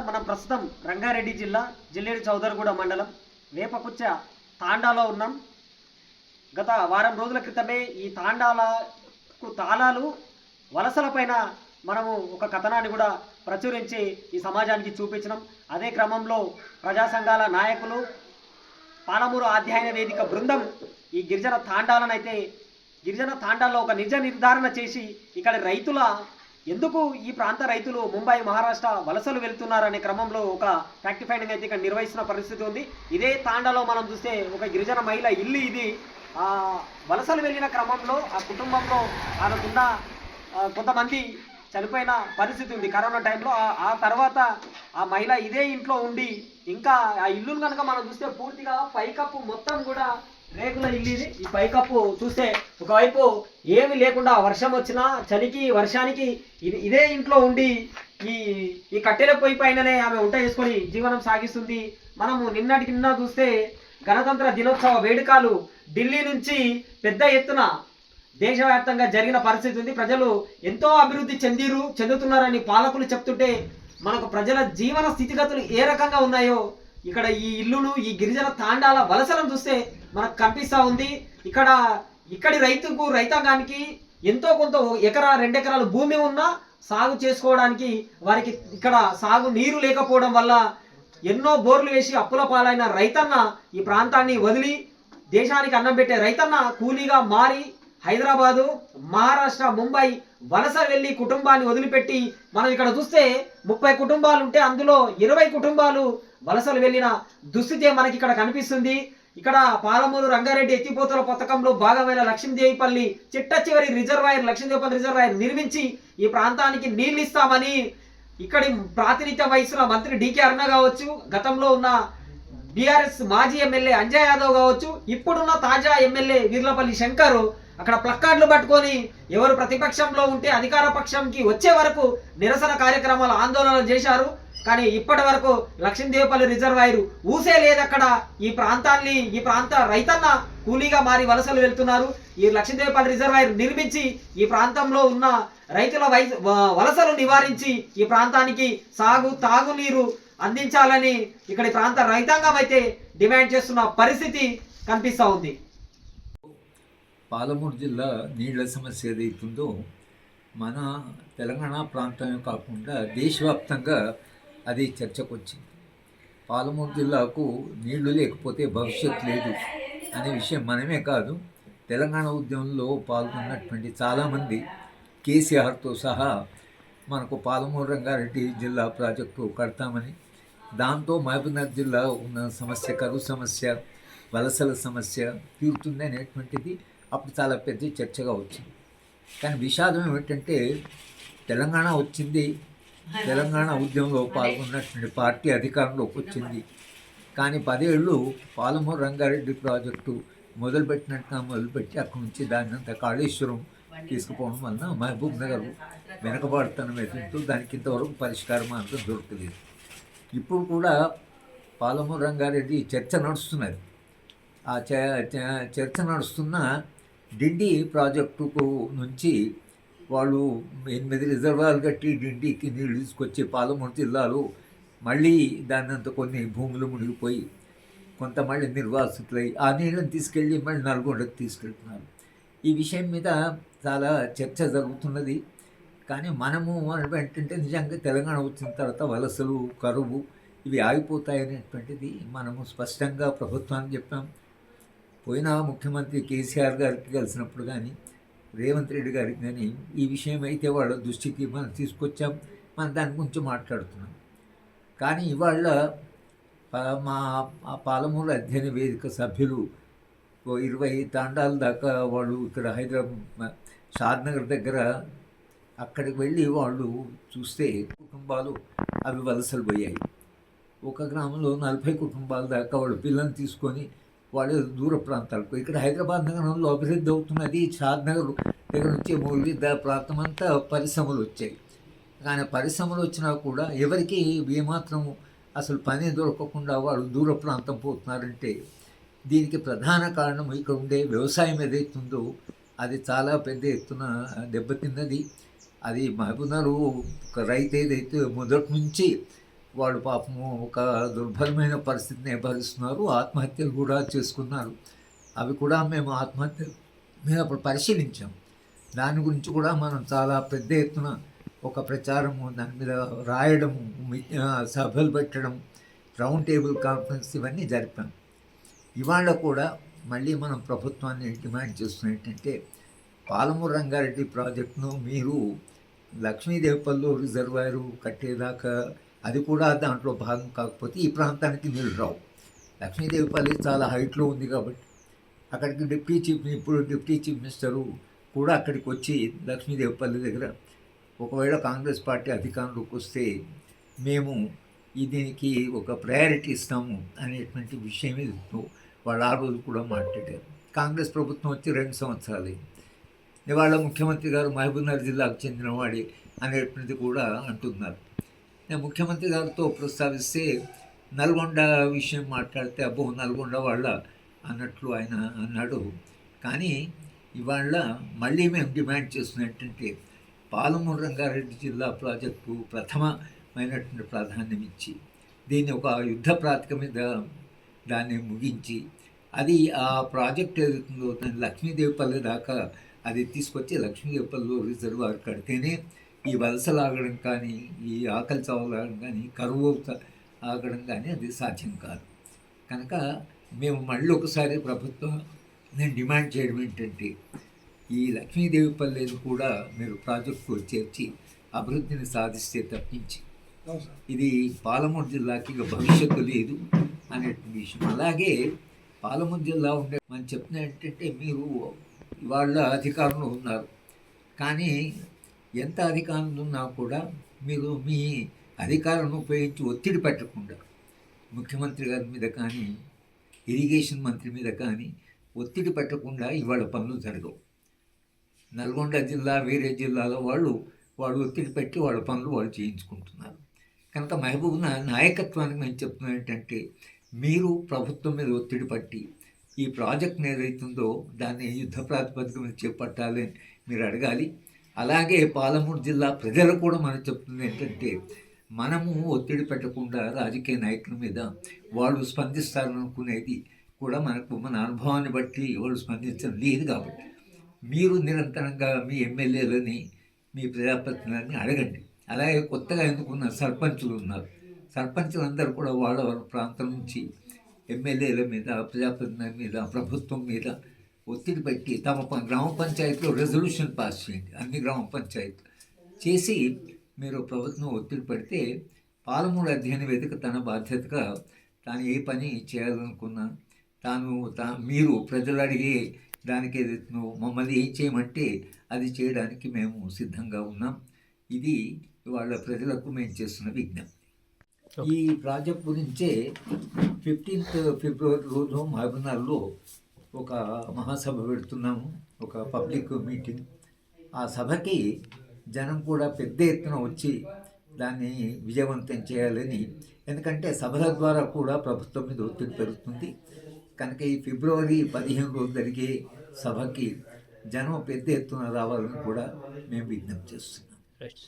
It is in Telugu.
మనం ప్రస్తుతం రంగారెడ్డి జిల్లా జిల్లేడు చౌదరగూడ మండలం వేపకుచ్చ తాండాలో ఉన్నాం. గత వారం రోజుల క్రితమే ఈ తాండాలకు తాళాలు వలసలపైన మనము ఒక కథనాన్ని కూడా ప్రచురించి ఈ సమాజానికి చూపించినాం. అదే క్రమంలో ప్రజా సంఘాల నాయకులు, పాలమూరు అధ్యయన వేదిక బృందం ఈ గిరిజన తాండాల్లో ఒక నిజ నిర్ధారణ చేసి ఇక్కడ రైతుల ఎందుకు ఈ ప్రాంత రైతులు ముంబై, మహారాష్ట్ర వలసలు వెళ్తున్నారనే క్రమంలో ఒక ఫ్యాక్ట్ ఫైండింగ్ అయితే ఇక్కడ నిర్వహిస్తున్న పరిస్థితి ఉంది. ఇదే తాండాలో మనం చూస్తే ఒక గిరిజన మహిళ ఇల్లు ఇది. వలసలు వెళ్ళిన క్రమంలో ఆ కుటుంబంలో ఆమెకున్న కొంతమంది చనిపోయిన పరిస్థితి ఉంది కరోనా టైంలో. ఆ తర్వాత ఆ మహిళ ఇదే ఇంట్లో ఉండి ఇంకా ఆ ఇల్లును కనుక మనం చూస్తే పూర్తిగా పైకప్పు మొత్తం కూడా రేకుల ఇల్లు ఇది. ఈ పైకప్పు చూస్తే ఒకవైపు ఏమి లేకుండా వర్షం వచ్చినా చలికి వర్షానికి ఇదే ఇంట్లో ఉండి ఈ కట్టెల పొయ్యి పైననే ఆమె వంట చేసుకొని జీవనం సాగిస్తుంది. మనము నిన్నటికి నిన్న చూస్తే గణతంత్ర దినోత్సవ వేడుకలు ఢిల్లీ నుంచి పెద్ద ఎత్తున దేశవ్యాప్తంగా జరిగిన పరిస్థితి ఉంది. ప్రజలు ఎంతో అభివృద్ధి చెందుతున్నారని పాలకులు చెప్తుంటే మనకు ప్రజల జీవన స్థితిగతులు ఏ రకంగా ఉన్నాయో ఇక్కడ ఈ ఇల్లులు, ఈ గిరిజన తాండాల వలసలను చూస్తే మనకు కనిపిస్తూ ఉంది. ఇక్కడి రైతాంగానికి ఎంతో కొంత ఎకరా 2 ఎకరాలు భూమి ఉన్నా సాగు చేసుకోవడానికి వారికి ఇక్కడ సాగు నీరు లేకపోవడం వల్ల ఎన్నో బోర్లు వేసి అప్పుల పాలైన రైతన్న ఈ ప్రాంతాన్ని వదిలి దేశానికి అన్నం పెట్టే రైతన్న కూలీగా మారి హైదరాబాదు, మహారాష్ట్ర, ముంబై వలస వెళ్ళి కుటుంబాన్ని వదిలిపెట్టి మనం ఇక్కడ చూస్తే 30 కుటుంబాలు ఉంటే అందులో 20 కుటుంబాలు వలసలు వెళ్ళిన దుస్థితి మనకి ఇక్కడ కనిపిస్తుంది. ఇక్కడ పాలమూరు రంగారెడ్డి ఎత్తిపోతల పథకంలో భాగమైన లక్ష్మీదేవిపల్లి చిట్ట చివరి లక్ష్మీదేవిపల్లి రిజర్వాయర్ నిర్మించి ఈ ప్రాంతానికి నీళ్లు ఇస్తామని ఇక్కడి ప్రాతినిధ్య వహిస్తున్న మంత్రి డికే అరుణ కావచ్చు, గతంలో ఉన్న బీఆర్ఎస్ మాజీ ఎమ్మెల్యే అంజయ్ యాదవ్ కావచ్చు, ఇప్పుడున్న తాజా ఎమ్మెల్యే వీర్లపల్లి శంకర్ అక్కడ ప్లక్కార్డులు పట్టుకొని ఎవరు ప్రతిపక్షంలో ఉంటే అధికార పక్షంకి వచ్చే వరకు నిరసన కార్యక్రమాలు, ఆందోళనలు చేశారు. కానీ ఇప్పటి వరకు లక్ష్మీదేవిపల్లి రిజర్వాయర్ ఊసే లేదు. అక్కడ ఈ ప్రాంత రైతన్న కూలీగా మారి వలసలు వెళ్తున్నారు. ఈ లక్ష్మీదేవిపల్లి రిజర్వాయర్ నిర్మించి ఈ ప్రాంతంలో ఉన్న రైతుల వలసలు నివారించి ఈ ప్రాంతానికి తాగునీరు అందించాలని ఇక్కడి ప్రాంత రైతాంగం అయితే డిమాండ్ చేస్తున్న పరిస్థితి కనిపిస్తూ ఉంది. పాలమూరు జిల్లా నీళ్ల సమస్య ఏదైతుందో మన తెలంగాణ ప్రాంతమే కాకుండా దేశవ్యాప్తంగా అది చర్చకు వచ్చింది. పాలమూరు జిల్లాకు నీళ్లు లేకపోతే భవిష్యత్తు లేదు అనే విషయం మనమే కాదు, తెలంగాణ ఉద్యమంలో పాల్గొన్నటువంటి చాలామంది కేసీఆర్తో సహా మనకు పాలమూరు రంగారెడ్డి జిల్లా ప్రాజెక్టు కడతామని, దాంతో మహబూబ్నగర్ జిల్లా ఉన్న సమస్య, కరువు సమస్య, వలసల సమస్య తీరుతుంది అనేటువంటిది అప్పుడు చాలా పెద్ద చర్చగా వచ్చింది. కానీ విషాదం ఏమిటంటే తెలంగాణ వచ్చింది, తెలంగాణ ఉద్యమంలో పాల్గొన్నటువంటి పార్టీ అధికారంలోకి వచ్చింది. కానీ 10 ఏళ్ళు పాలమూరు రంగారెడ్డి ప్రాజెక్టు మొదలుపెట్టి అక్కడి నుంచి దాన్ని అంతా కాళేశ్వరం తీసుకుపోవడం వలన మహబూబ్నగర్ వెనకబాటుతనం ఎదుగుతూ దానికి ఇంతవరకు పరిష్కార మార్గం దొరకలేదు. ఇప్పుడు కూడా పాలమూరు రంగారెడ్డి చర్చ నడుస్తున్నది. ఆ చర్చ నడుస్తున్న డిండి ప్రాజెక్టుకు నుంచి వాళ్ళు 8 రిజర్వాయర్లు కట్టి డిండికి నీళ్ళు తీసుకొచ్చి పాలమూరు జిల్లాలో మళ్ళీ దాన్ని అంతా కొన్ని భూములు మునిగిపోయి కొంత మళ్ళీ నిర్వాసితులై ఆ నీళ్ళని తీసుకెళ్ళి మళ్ళీ నల్గొండకు తీసుకెళ్తున్నారు. ఈ విషయం మీద చాలా చర్చ జరుగుతున్నది. కానీ మనము ఏంటంటే నిజంగా తెలంగాణ వచ్చిన తర్వాత వలసలు, కరువు ఇవి ఆగిపోతాయనేటువంటిది మనము స్పష్టంగా ప్రభుత్వానికి చెప్పాం. పోయిన ముఖ్యమంత్రి కేసీఆర్ గారికి కలిసినప్పుడు కానీ, రేవంత్ రెడ్డి గారికి కానీ ఈ విషయం అయితే వాళ్ళ దృష్టికి మనం తీసుకొచ్చాం. మనం దాని గురించి మాట్లాడుతున్నాం. కానీ ఇవాళ మా పాలమూరు అధ్యయన వేదిక సభ్యులు 20 తాండాల దాకా వాళ్ళు ఇక్కడ హైదరాబాద్ షాద్నగర్ దగ్గర అక్కడికి వెళ్ళి వాళ్ళు చూస్తే కుటుంబాలు అవి వలసలు పోయాయి. ఒక గ్రామంలో 40 కుటుంబాల దాకా వాళ్ళు పిల్లల్ని తీసుకొని వాళ్ళు దూర ప్రాంతాలకు, ఇక్కడ హైదరాబాద్ నగరంలో అభివృద్ధి అవుతున్నది. షాద్నగర్ దగ్గర నుంచి మూలిద్ద ప్రాంతం అంతా పరిశ్రమలు వచ్చాయి. కానీ పరిశ్రమలు వచ్చినా కూడా ఎవరికి ఏమాత్రము అసలు పని దొరకకుండా వాళ్ళు దూర ప్రాంతం పోతున్నారంటే దీనికి ప్రధాన కారణం ఇక్కడ ఉండే వ్యవసాయం ఏదైతుందో అది చాలా పెద్ద ఎత్తున దెబ్బతిన్నది. అది మహబూబ్నగర్ ఒక రైతు ఏదైతే మొదటి నుంచి వాళ్ళు పాపము ఒక దుర్భరమైన పరిస్థితిని భరిస్తున్నారు, ఆత్మహత్యలు కూడా చేసుకున్నారు. అవి కూడా మేము ఆత్మహత్యలు మేము అప్పుడు పరిశీలించాం. దాని గురించి కూడా మనం చాలా పెద్ద ఎత్తున ఒక ప్రచారము, దాని మీద రాయడము, సభలు పెట్టడం, రౌండ్ టేబుల్ కాన్ఫరెన్స్ ఇవన్నీ జరిపాం. ఇవాళ కూడా మళ్ళీ మనం ప్రభుత్వాన్ని డిమాండ్ చేస్తున్నాం ఏంటంటే, పాలమూరు రంగారెడ్డి ప్రాజెక్టును మీరు లక్ష్మీదేవపల్లి రిజర్వాయరు కట్టేదాకా అది కూడా దాంట్లో భాగం కాకపోతే ఈ ప్రాంతానికి నీళ్ళు రావు. లక్ష్మీదేవిపల్లి చాలా హైట్లో ఉంది కాబట్టి అక్కడికి ఇప్పుడు డిప్యూటీ చీఫ్ మినిస్టరు కూడా అక్కడికి వచ్చి లక్ష్మీదేవిపల్లి దగ్గర ఒకవేళ కాంగ్రెస్ పార్టీ అధికారంలోకి వస్తే మేము దీనికి ఒక ప్రయారిటీ ఇస్తాము అనేటువంటి విషయం మీద వాళ్ళు ఆ రోజు కూడా మాట్లాడారు. కాంగ్రెస్ ప్రభుత్వం వచ్చి 2 సంవత్సరాలు. ఇవాళ ముఖ్యమంత్రి గారు మహబూబ్నగర్ జిల్లాకు చెందినవాడే అనేటువంటిది కూడా అంటున్నారు. నేను ముఖ్యమంత్రి గారితో ప్రస్తావిస్తే నల్గొండ విషయం మాట్లాడితే అబ్బో నల్గొండ వాళ్ళ అన్నట్లు ఆయన అన్నాడు. కానీ ఇవాళ మళ్ళీ మేము డిమాండ్ చేస్తున్నట్టంటే పాలమూరు రంగారెడ్డి జిల్లా ప్రాజెక్టు ప్రథమమైనటువంటి ప్రాధాన్యం ఇచ్చి దీన్ని ఒక యుద్ధ ప్రాతిక మీద దాన్ని ముగించి అది ఆ ప్రాజెక్ట్ ఏదైతుందో దాన్ని లక్ష్మీదేవిపల్లి దాకా అది తీసుకొచ్చి లక్ష్మీదేవిపల్లిలో రిజర్వాయర్ కడితేనే ఈ వలసలు ఆగడం కానీ, ఈ ఆకలి చావులు ఆగడం కానీ, కరువు ఆగడం కానీ అది సాధ్యం కాదు. కనుక మేము మళ్ళీ ఒకసారి ప్రభుత్వం నేను డిమాండ్ చేయడం ఏంటంటే, ఈ లక్ష్మీదేవిపల్లిని కూడా మీరు ప్రాజెక్టుకు చేర్చి అభివృద్ధిని సాధిస్తే తప్పించి ఇది పాలమూరు జిల్లాకి ఇక భవిష్యత్తు లేదు అనే విషయం. అలాగే పాలమూరు జిల్లా ఉండే మనం చెప్తున్నా ఏంటంటే, మీరు ఇవాళ అధికారంలో ఉన్నారు, కానీ ఎంత అధికారంలో ఉన్నా కూడా మీరు మీ అధికారాన్ని ఉపయోగించి ఒత్తిడి పెట్టకుండా ముఖ్యమంత్రి గారి మీద కానీ, ఇరిగేషన్ మంత్రి మీద కానీ ఒత్తిడి పెట్టకుండా ఇవాళ పనులు జరగవు. నల్గొండ జిల్లా వేరే జిల్లాలో వాళ్ళు ఒత్తిడి పెట్టి వాళ్ళ పనులు వాళ్ళు చేయించుకుంటున్నారు. కనుక మహబూబ్ నాయకత్వానికి మేము చెప్తున్నాం ఏంటంటే, మీరు ప్రభుత్వం మీద ఒత్తిడి పట్టి ఈ ప్రాజెక్ట్ని ఏదైతుందో దాన్ని యుద్ధ ప్రాతిపదిక మీద చేపట్టాలని మీరు అడగాలి. అలాగే పాలమూరు జిల్లా ప్రజలు కూడా మనం చెప్తుంది ఏంటంటే, మనము ఒత్తిడి పెట్టకుండా రాజకీయ నాయకుల మీద వాళ్ళు స్పందిస్తారనుకునేది కూడా మన అనుభవాన్ని బట్టి వాళ్ళు స్పందించడం లేదు. కాబట్టి మీరు నిరంతరంగా మీ ఎమ్మెల్యేలని, మీ ప్రజాప్రతినిధులని అడగండి. అలాగే కొత్తగా ఎన్నుకున్న సర్పంచులు ఉన్నారు, సర్పంచులందరూ కూడా వాళ్ళ ప్రాంతం నుంచి ఎమ్మెల్యేల మీద, ప్రజాప్రతినిధుల మీద, ప్రభుత్వం మీద ఒత్తిడి పెట్టి తమ గ్రామ పంచాయతీలో రెజల్యూషన్ పాస్ చేయండి. అన్ని గ్రామ పంచాయతీలు చేసి మీరు ప్రభుత్వం ఒత్తిడి పెడితే పాలమూరు అధ్యయన వేదిక తన బాధ్యతగా తాను ఏ పని చేయాలనుకున్నా మీరు ప్రజలు అడిగే దానికి ఏదైతే మమ్మల్ని ఏం చేయమంటే అది చేయడానికి మేము సిద్ధంగా ఉన్నాం. ఇది వాళ్ళ ప్రజలకు మేము చేస్తున్న విజ్ఞప్తి. ఈ ప్రాజెక్ట్ గురించే 15th ఫిబ్రవరి రోజు మహబూబ్నగర్లో ఒక మహాసభ పెడుతున్నాము, ఒక పబ్లిక్ మీటింగ్. ఆ సభకి జనం కూడా పెద్ద ఎత్తున వచ్చి దాన్ని విజయవంతం చేయాలని, ఎందుకంటే సభల ద్వారా కూడా ప్రభుత్వం మీద ఒత్తిడి పెరుగుతుంది. కనుక ఈ ఫిబ్రవరి 15 రోజు జరిగే సభకి జనం పెద్ద ఎత్తున రావాలని కూడా మేము విజ్ఞప్తి చేస్తున్నాం.